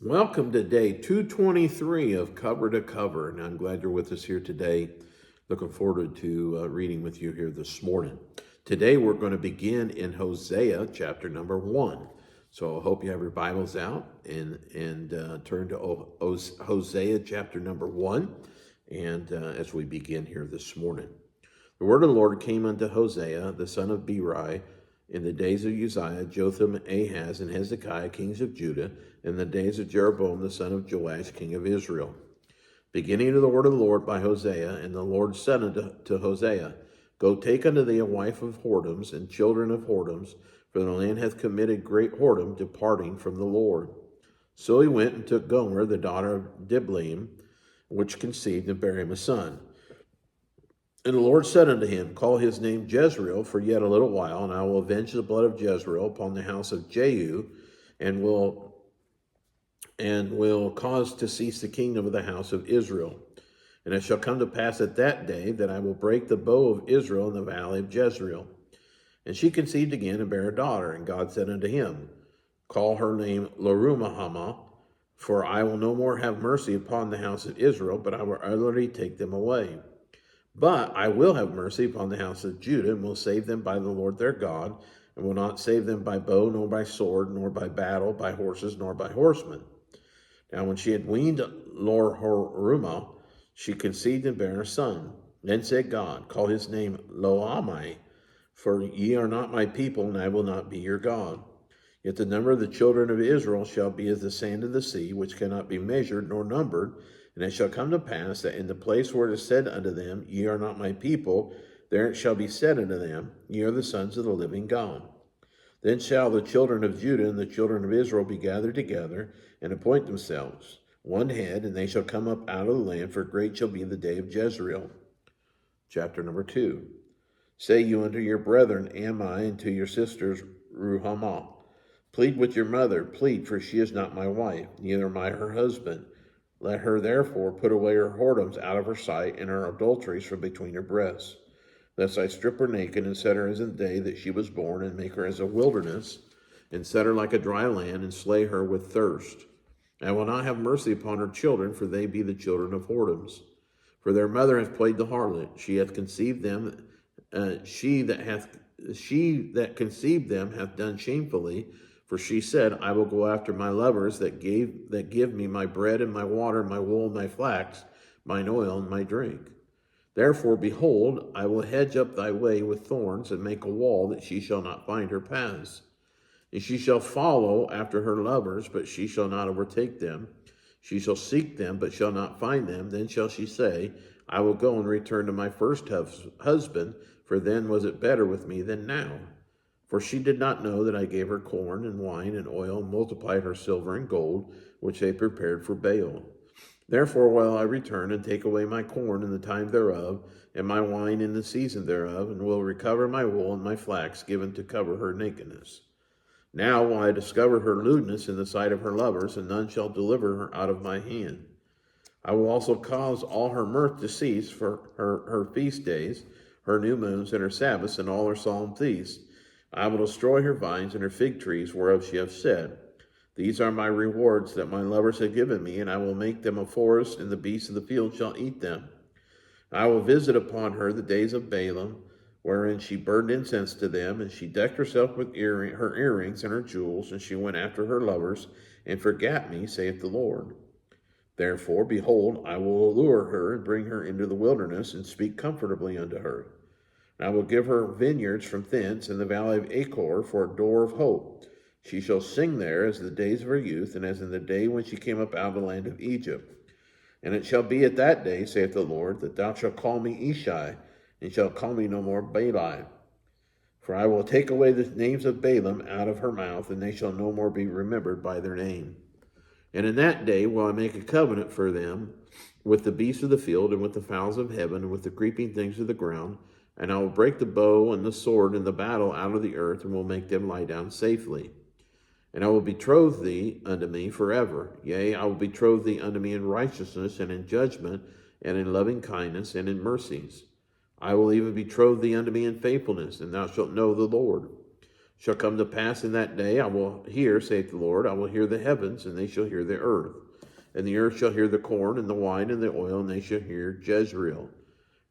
Welcome to day 223 of Cover to Cover, and I'm glad you're with us here today. Looking forward to reading with you here this morning. Today we're going to begin in Hosea chapter number 1. So I hope you have your Bibles out and turn to Hosea chapter number 1, and as we begin here this morning. The word of the Lord came unto Hosea, the son of Beeri, in the days of Uzziah, Jotham, Ahaz, and Hezekiah, kings of Judah, in the days of Jeroboam, the son of Joash, king of Israel. Beginning of the word of the Lord by Hosea, and the Lord said unto Hosea, Go take unto thee a wife of whoredoms, and children of whoredoms, for the land hath committed great whoredom, departing from the Lord. So he went and took Gomer, the daughter of Diblaim, which conceived and bare him a son. And the Lord said unto him, Call his name Jezreel for yet a little while, and I will avenge the blood of Jezreel upon the house of Jehu, and will cause to cease the kingdom of the house of Israel. And it shall come to pass at that day that I will break the bow of Israel in the valley of Jezreel. And she conceived again and bare a daughter, and God said unto him, Call her name Lerumahama, for I will no more have mercy upon the house of Israel, but I will utterly take them away. But I will have mercy upon the house of Judah, and will save them by the Lord their God, and will not save them by bow, nor by sword, nor by battle, by horses, nor by horsemen. Now when she had weaned Lo-ruhamah, she conceived and bare a son. Then said God, Call his name Lo-ammi, for ye are not my people, and I will not be your God. Yet the number of the children of Israel shall be as the sand of the sea, which cannot be measured nor numbered. And it shall come to pass that in the place where it is said unto them, Ye are not my people, there it shall be said unto them, Ye are the sons of the living God. Then shall the children of Judah and the children of Israel be gathered together, and appoint themselves one head, and they shall come up out of the land, for great shall be the day of Jezreel. Chapter number 2. Say you unto your brethren, Ammi, and to your sisters, Ruhamah, Plead with your mother, plead, for she is not my wife, neither am I her husband. Let her therefore put away her whoredoms out of her sight, and her adulteries from between her breasts. Lest I strip her naked, and set her as in the day that she was born, and make her as a wilderness, and set her like a dry land, and slay her with thirst. I will not have mercy upon her children, for they be the children of whoredoms. For their mother hath played the harlot, she hath conceived them, she that conceived them hath done shamefully. For she said, I will go after my lovers that give me my bread and my water, my wool and my flax, mine oil and my drink. Therefore, behold, I will hedge up thy way with thorns, and make a wall that she shall not find her paths. And she shall follow after her lovers, but she shall not overtake them. She shall seek them, but shall not find them. Then shall she say, I will go and return to my first husband, for then was it better with me than now. For she did not know that I gave her corn and wine and oil, and multiplied her silver and gold, which they prepared for Baal. Therefore will I return and take away my corn in the time thereof, and my wine in the season thereof, and will recover my wool and my flax given to cover her nakedness. Now will I discover her lewdness in the sight of her lovers, and none shall deliver her out of my hand. I will also cause all her mirth to cease for her feast days, her new moons, and her Sabbaths, and all her solemn feasts. I will destroy her vines and her fig trees, whereof she hath said, These are my rewards that my lovers have given me, and I will make them a forest, and the beasts of the field shall eat them. I will visit upon her the days of Balaam, wherein she burned incense to them, and she decked herself with her earrings and her jewels, and she went after her lovers, and forgat me, saith the Lord. Therefore, behold, I will allure her, and bring her into the wilderness, and speak comfortably unto her. I will give her vineyards from thence, in the valley of Achor, for a door of hope. She shall sing there as the days of her youth, and as in the day when she came up out of the land of Egypt. And it shall be at that day, saith the Lord, that thou shalt call me Ishai, and shalt call me no more Baali. For I will take away the names of Balaam out of her mouth, and they shall no more be remembered by their name. And in that day will I make a covenant for them with the beasts of the field, and with the fowls of heaven, and with the creeping things of the ground. And I will break the bow and the sword and the battle out of the earth, and will make them lie down safely. And I will betroth thee unto me forever. Yea, I will betroth thee unto me in righteousness, and in judgment, and in loving kindness, and in mercies. I will even betroth thee unto me in faithfulness, and thou shalt know the Lord. shall come to pass in that day, I will hear, saith the Lord, I will hear the heavens, and they shall hear the earth. And the earth shall hear the corn, and the wine, and the oil, and they shall hear Jezreel.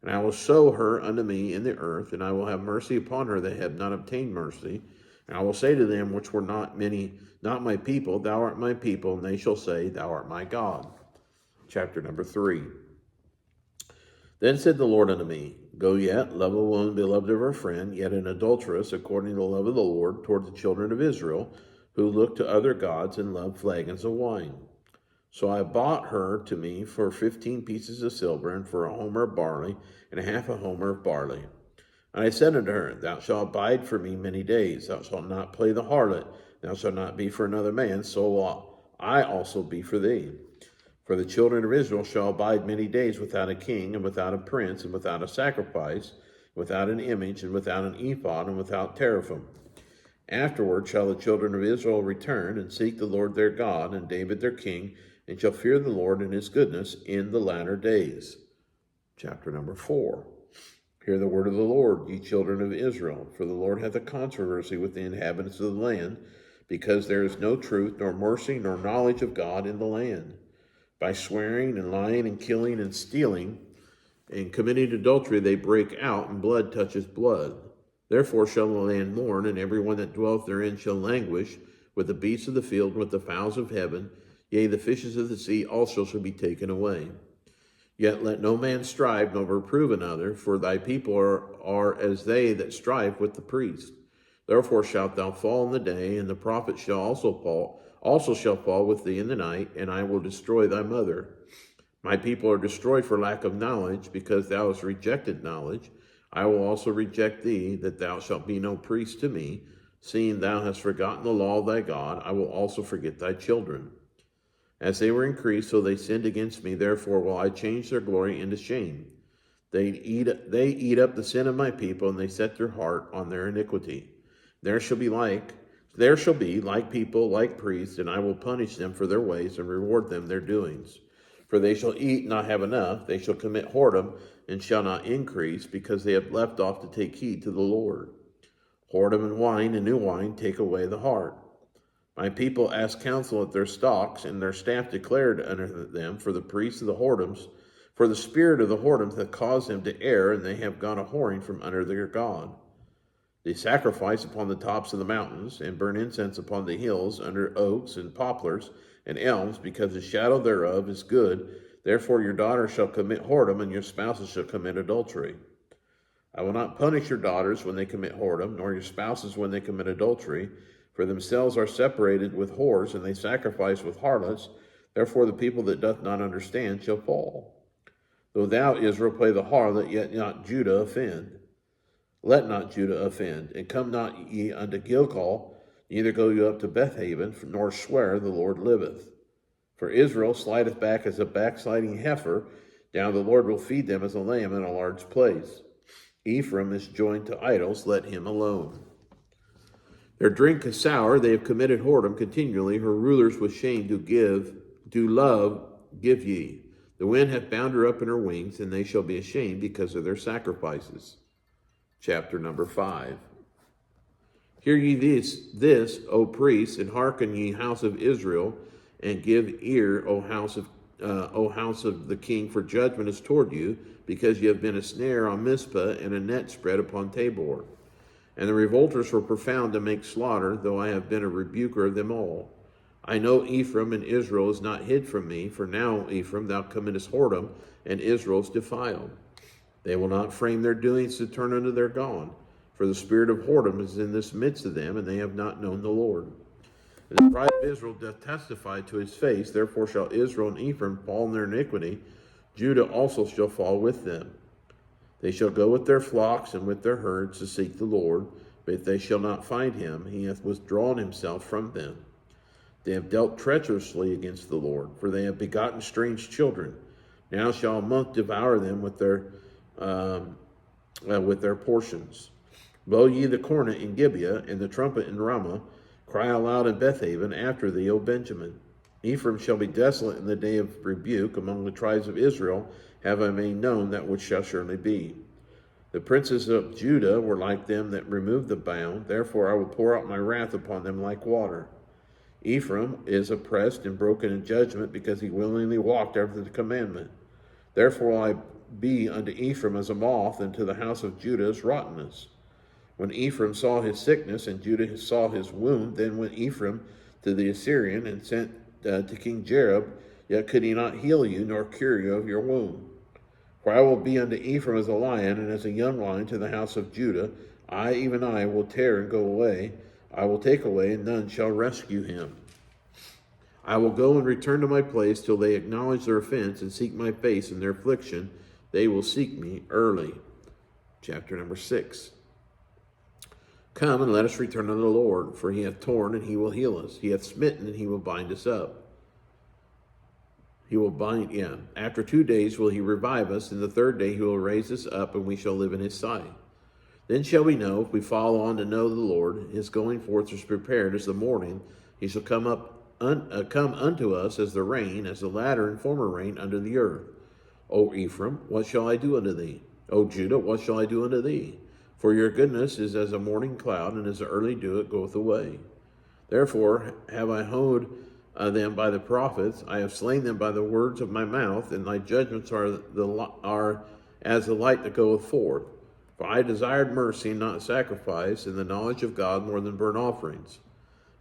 And I will sow her unto me in the earth, and I will have mercy upon her that have not obtained mercy. And I will say to them which were not my people, thou art my people, and they shall say, thou art my God. Chapter number 3. Then said the Lord unto me, Go yet, love a woman beloved of her friend, yet an adulteress, according to the love of the Lord, toward the children of Israel, who look to other gods and love flagons of wine. So I bought her to me for 15 pieces of silver, and for a homer of barley, and a half a homer of barley. And I said unto her, Thou shalt abide for me many days. Thou shalt not play the harlot. Thou shalt not be for another man, so will I also be for thee. For the children of Israel shall abide many days without a king, and without a prince, and without a sacrifice, without an image, and without an ephod, and without teraphim. Afterward shall the children of Israel return, and seek the Lord their God, and David their king, and shall fear the Lord and his goodness in the latter days. Chapter number 4. Hear the word of the Lord, ye children of Israel, for the Lord hath a controversy with the inhabitants of the land, because there is no truth, nor mercy, nor knowledge of God in the land. By swearing and lying and killing and stealing and committing adultery, they break out, and blood touches blood. Therefore shall the land mourn, and every one that dwelleth therein shall languish, with the beasts of the field, and with the fowls of heaven. Yea, the fishes of the sea also shall be taken away. Yet let no man strive, nor reprove another, for thy people are as they that strive with the priest. Therefore shalt thou fall in the day, and the prophet shall also shall fall with thee in the night, and I will destroy thy mother. My people are destroyed for lack of knowledge, because thou hast rejected knowledge. I will also reject thee, that thou shalt be no priest to me. Seeing thou hast forgotten the law of thy God, I will also forget thy children. As they were increased, so they sinned against me. Therefore will I change their glory into shame. They eat up the sin of my people, and they set their heart on their iniquity. There shall be like people, like priests, and I will punish them for their ways, and reward them their doings. For they shall eat, not have enough. They shall commit whoredom, and shall not increase, because they have left off to take heed to the Lord. Whoredom and wine, and new wine, take away the heart. My people asked counsel at their stocks, and their staff declared unto them for the priests of the whoredoms, for the spirit of the whoredoms hath caused them to err, and they have gone a whoring from under their God. They sacrifice upon the tops of the mountains, and burn incense upon the hills, under oaks and poplars and elms, because the shadow thereof is good. Therefore your daughters shall commit whoredom, and your spouses shall commit adultery. I will not punish your daughters when they commit whoredom, nor your spouses when they commit adultery, for themselves are separated with whores, and they sacrifice with harlots. Therefore the people that doth not understand shall fall. Though thou, Israel, play the harlot, yet not Judah offend. Let not Judah offend, and come not ye unto Gilgal, neither go you up to Bethaven, nor swear, the Lord liveth. For Israel slideth back as a backsliding heifer, now the Lord will feed them as a lamb in a large place. Ephraim is joined to idols, let him alone. Their drink is sour, they have committed whoredom continually. Her rulers with shame do love give ye. The wind hath bound her up in her wings, and they shall be ashamed because of their sacrifices. Chapter number 5. Hear ye this, O priests, and hearken ye house of Israel, and give ear, O house of the king, for judgment is toward you, because ye have been a snare on Mizpah, and a net spread upon Tabor. And the revolters were profound to make slaughter, though I have been a rebuker of them all. I know Ephraim, and Israel is not hid from me, for now, Ephraim, thou committest whoredom, and Israel is defiled. They will not frame their doings to turn unto their God, for the spirit of whoredom is in this midst of them, and they have not known the Lord. And the pride of Israel doth testify to his face, therefore shall Israel and Ephraim fall in their iniquity, Judah also shall fall with them. They shall go with their flocks and with their herds to seek the Lord, but they shall not find him. He hath withdrawn himself from them. They have dealt treacherously against the Lord, for they have begotten strange children. Now shall a month devour them with their portions. Blow ye the cornet in Gibeah, and the trumpet in Ramah. Cry aloud in Bethaven after thee, O Benjamin. Ephraim shall be desolate in the day of rebuke. Among the tribes of Israel have I made known that which shall surely be. The princes of Judah were like them that removed the bound. Therefore I will pour out my wrath upon them like water. Ephraim is oppressed and broken in judgment, because he willingly walked after the commandment. Therefore will I be unto Ephraim as a moth, and to the house of Judah as rottenness. When Ephraim saw his sickness, and Judah saw his wound, then went Ephraim to the Assyrian, and sent to King Jareb, yet could he not heal you, nor cure you of your wound. For I will be unto Ephraim as a lion, and as a young lion to the house of Judah. I, even I, will tear and go away. I will take away, and none shall rescue him. I will go and return to my place till they acknowledge their offense and seek my face in their affliction. They will seek me early. Chapter number 6. Come and let us return unto the Lord, for he hath torn and he will heal us. He hath smitten and he will bind us up. After 2 days will he revive us, and the third day he will raise us up, and we shall live in his sight. Then shall we know, if we follow on to know the Lord, his going forth is prepared as the morning. He shall come unto us as the rain, as the latter and former rain under the earth. O Ephraim, what shall I do unto thee? O Judah, what shall I do unto thee? For your goodness is as a morning cloud, and as the early dew it goeth away. Therefore have I hoed them by the prophets. I have slain them by the words of my mouth, and thy judgments are as the light that goeth forth. For I desired mercy and not sacrifice, and the knowledge of God more than burnt offerings.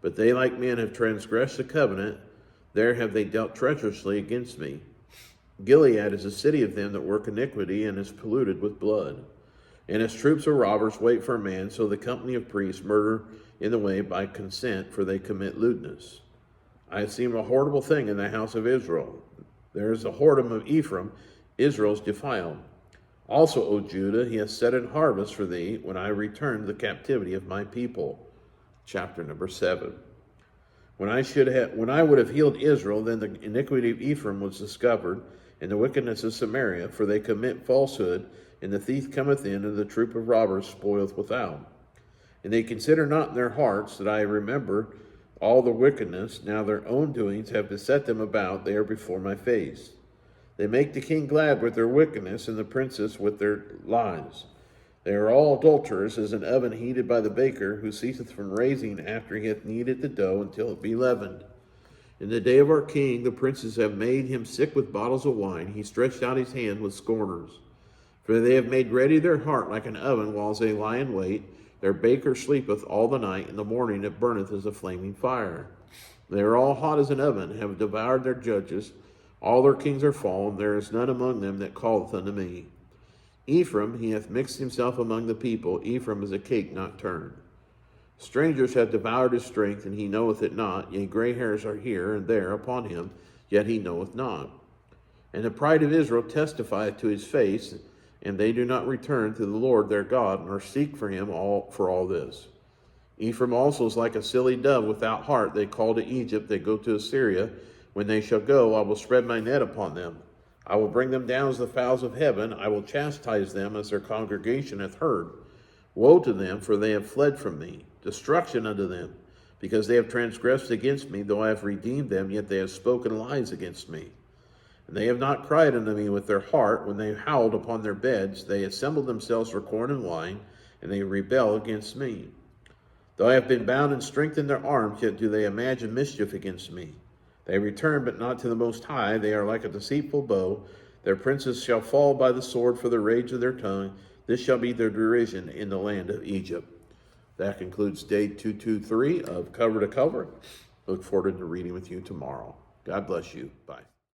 But they like men have transgressed the covenant, there have they dealt treacherously against me. Gilead is a city of them that work iniquity, and is polluted with blood. And as troops of robbers wait for a man, so the company of priests murder in the way by consent, for they commit lewdness. I have seen a horrible thing in the house of Israel. There is a whoredom of Ephraim, Israel's defiled. Also, O Judah, he has set in harvest for thee, when I return the captivity of my people. Chapter number 7. When I would have healed Israel, then the iniquity of Ephraim was discovered, and the wickedness of Samaria, for they commit falsehood, and the thief cometh in, and the troop of robbers spoileth without. And they consider not in their hearts that I remember all the wickedness. Now their own doings have beset them about, they are before my face. They make the king glad with their wickedness, and the princes with their lies. They are all adulterers, as an oven heated by the baker, who ceaseth from raising after he hath kneaded the dough until it be leavened. In the day of our king, the princes have made him sick with bottles of wine. He stretched out his hand with scorners. For they have made ready their heart like an oven, whiles they lie in wait. Their baker sleepeth all the night, in the morning it burneth as a flaming fire. They are all hot as an oven, have devoured their judges. All their kings are fallen, there is none among them that calleth unto me. Ephraim, he hath mixed himself among the people. Ephraim is a cake not turned. Strangers have devoured his strength, and he knoweth it not. Yea, gray hairs are here and there upon him, yet he knoweth not. And the pride of Israel testifieth to his face, and they do not return to the Lord their God, nor seek for him for all this. Ephraim also is like a silly dove without heart. They call to Egypt, they go to Assyria. When they shall go, I will spread my net upon them. I will bring them down as the fowls of heaven. I will chastise them as their congregation hath heard. Woe to them, for they have fled from me. Destruction unto them, because they have transgressed against me. Though I have redeemed them, yet they have spoken lies against me. And they have not cried unto me with their heart. When they howled upon their beds, they assembled themselves for corn and wine, and they rebel against me. Though I have been bound and strengthened their arms, yet do they imagine mischief against me. They return, but not to the Most High. They are like a deceitful bow. Their princes shall fall by the sword for the rage of their tongue. This shall be their derision in the land of Egypt. That concludes day 223 of Cover to Cover. Look forward to reading with you tomorrow. God bless you. Bye.